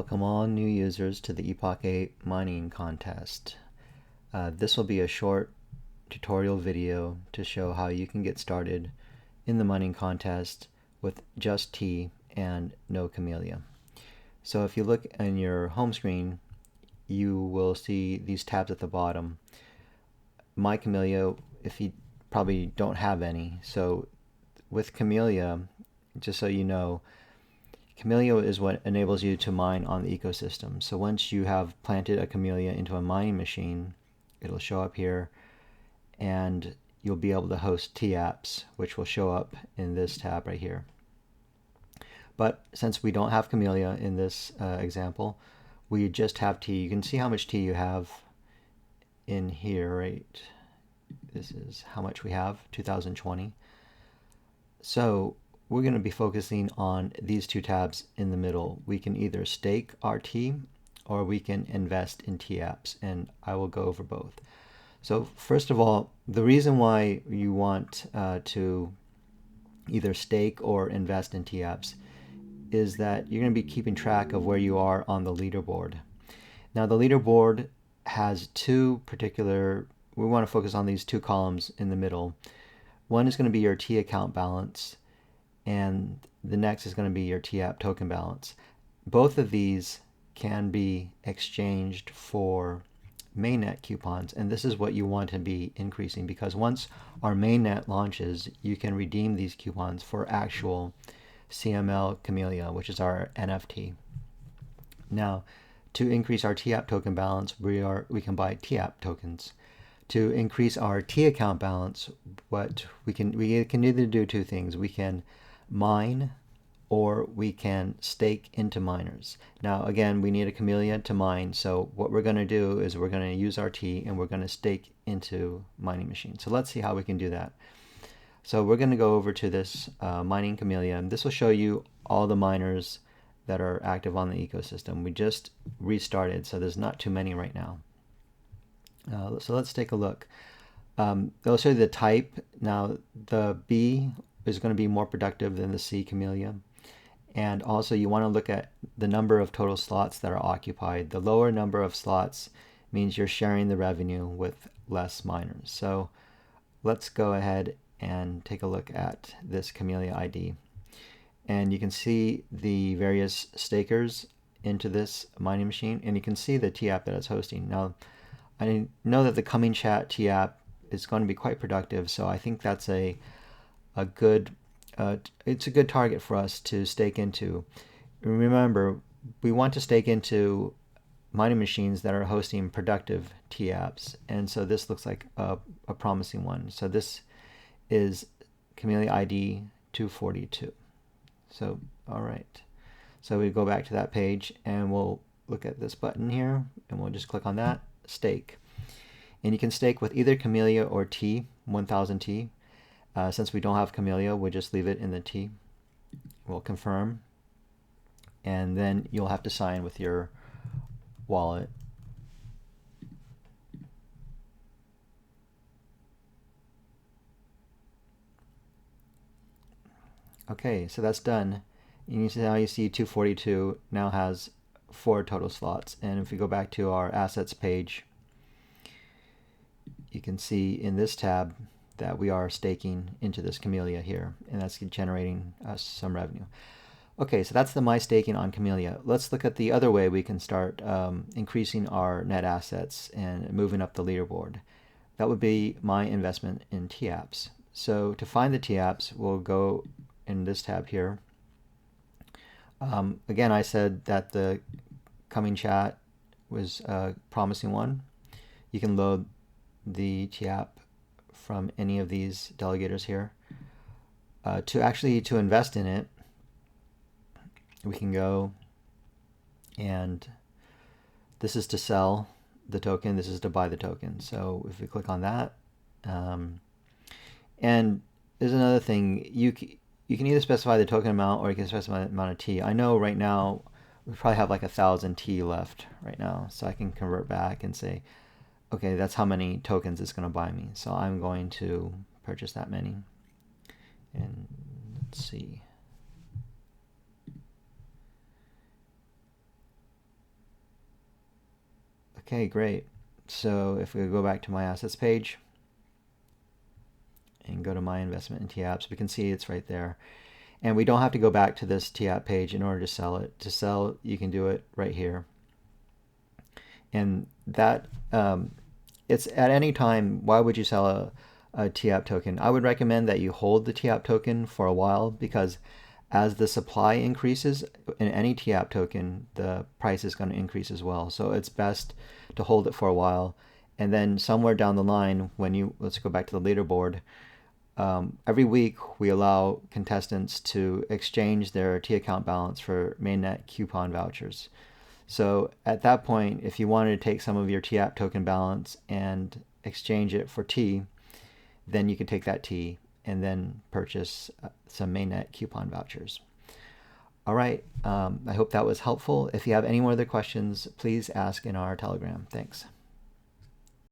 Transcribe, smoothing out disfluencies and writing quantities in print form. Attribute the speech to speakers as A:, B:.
A: Welcome all new users to the Epoch 8 mining contest. This will be a short tutorial video to show how you can get started in the mining contest with just T and no Camellia. So if you look on your home screen, you will see these tabs at the bottom. My Camellia, if you probably don't have any. So with Camellia, just so you know, Camellia is what enables you to mine on the ecosystem. So once you have planted a Camellia into a mining machine, it'll show up here and you'll be able to host TApps, which will show up in this tab right here. But since we don't have Camellia in this example, we just have T. You can see how much T you have in here, right? This is how much we have, 2020. So we're going to be focusing on these two tabs in the middle. We can either stake our T or we can invest in TApps, and I will go over both. So first of all, the reason why you want to either stake or invest in TApps is that you're going to be keeping track of where you are on the leaderboard. Now the leaderboard has two particular, we want to focus on these two columns in the middle. One is going to be your T account balance, and the next is going to be your TApp token balance. Both of these can be exchanged for mainnet coupons, and this is what you want to be increasing, because once our mainnet launches, you can redeem these coupons for actual CML Camellia, which is our NFT. Now, to increase our TApp token balance, we can buy TApp tokens. To increase our T account balance, we can either do two things. We can mine or we can stake into miners. Now again, we need a Camellia to mine, so what we're going to do is we're going to use our T and we're going to stake into mining machines. So let's see how we can do that. So we're going to go over to this mining Camellia, and this will show you all the miners that are active on the ecosystem. We just restarted, so there's not too many right now. So let's take a look. They'll show you the type. Now the B is going to be more productive than the C Camellia. And also you want to look at the number of total slots that are occupied. The lower number of slots means you're sharing the revenue with less miners. So let's go ahead and take a look at this Camellia ID. And you can see the various stakers into this mining machine, and you can see the TApp that it's hosting. Now, I know that the coming chat TApp is going to be quite productive, so I think that's it's a good target for us to stake into. Remember, we want to stake into mining machines that are hosting productive TApps, and so this looks like a promising one. So this is Camellia ID 242. So all right, so we go back to that page and we'll look at this button here, and we'll just click on that, stake. And you can stake with either Camellia or T, 1000 T. Since we don't have Camellia, we'll just leave it in the T. We'll confirm, and then you'll have to sign with your wallet. Okay, so that's done. Now you see 242 now has 4 total slots, and if we go back to our assets page, you can see in this tab that we are staking into this Camellia here, and that's generating us some revenue. Okay, so that's the my staking on Camellia. Let's look at the other way we can start increasing our net assets and moving up the leaderboard. That would be my investment in TApps. So to find the TApps, we'll go in this tab here. Again, I said that the coming chat was a promising one. You can load the TApp from any of these delegators here. To invest in it, we can go, and this is to sell the token, this is to buy the token. So if we click on that, and there's another thing, you can either specify the token amount or you can specify the amount of T. I know right now we probably have like 1000 T left right now, so I can convert back and say, okay, that's how many tokens it's going to buy me. So I'm going to purchase that many. And let's see. Okay, great. So if we go back to my assets page and go to my investment in TApps, we can see it's right there. And we don't have to go back to this TApp page in order to sell it. To sell, you can do it right here. And that it's at any time. Why would you sell a TApp token? I would recommend that you hold the TApp token for a while, because as the supply increases in any TApp token, the price is going to increase as well. So it's best to hold it for a while. And then somewhere down the line, when you, let's go back to the leaderboard, every week we allow contestants to exchange their T account balance for mainnet coupon vouchers. So at that point, if you wanted to take some of your TApp token balance and exchange it for T, then you can take that T and then purchase some mainnet coupon vouchers. All right, I hope that was helpful. If you have any more other questions, please ask in our Telegram. Thanks.